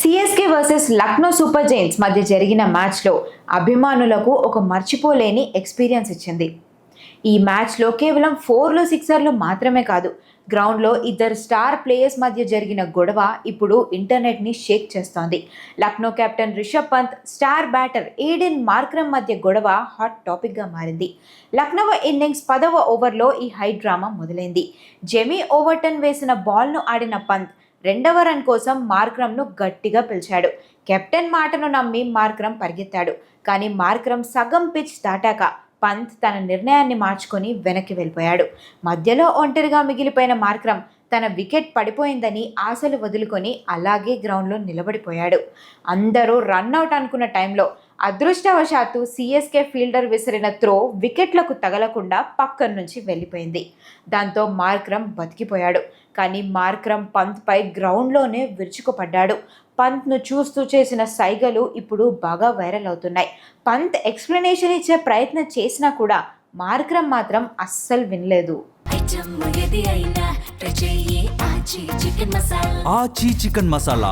CSK versus Lucknow super Giants మధ్య జరిగిన మ్యాచ్లో అభిమానులకు ఒక మర్చిపోలేని ఎక్స్పీరియన్స్ ఇచ్చింది. ఈ మ్యాచ్లో కేవలం 4లు 6లు మాత్రమే కాదు, గ్రౌండ్లో ఇద్దరు స్టార్ ప్లేయర్స్ మధ్య జరిగిన గొడవ ఇప్పుడు ఇంటర్నెట్ని షేక్ చేస్తోంది. Lucknow captain Rishabh Pant, star batter Aiden Markram మధ్య గొడవ హాట్ టాపిక్గా మారింది. లక్నో ఇన్నింగ్స్ 10వ ఓవర్లో ఈ హై డ్రామా మొదలైంది. జెమీ ఓవర్టన్ వేసిన బాల్ను ఆడిన పంత్ రెండవ రన్ కోసం మార్క్రమ్ను గట్టిగా పిలిచాడు. కెప్టెన్ మాటను నమ్మి మార్క్రమ్ పరిగెత్తాడు. కానీ మార్క్రమ్ సగం పిచ్ దాటాక పంత్ తన నిర్ణయాన్ని మార్చుకొని వెనక్కి వెళ్ళిపోయాడు. మధ్యలో ఒంటరిగా మిగిలిపోయిన మార్క్రమ్ తన వికెట్ పడిపోయిందని ఆశలు వదులుకొని అలాగే గ్రౌండ్లో నిలబడిపోయాడు. అందరూ రన్అట్ అనుకున్న టైంలో అదృష్టవశాత్తు సిఎస్కే ఫీల్డర్ విసిరిన త్రో వికెట్లకు తగలకుండా పక్కన నుంచి వెళ్ళిపోయింది. దాంతో మార్క్రమ్ బతికిపోయాడు. కానీ మార్క్రమ్ పంత్పై గ్రౌండ్లోనే విరుచుకుపడ్డాడు. పంత్ను చూస్తూ చేసిన సైగలు ఇప్పుడు బాగా వైరల్ అవుతున్నాయి. పంత్ ఎక్స్ప్లెనేషన్ ఇచ్చే ప్రయత్నం చేసినా కూడా మార్క్రమ్ మాత్రం అస్సలు వినలేదు. ఆచి చికెన్ మసాలా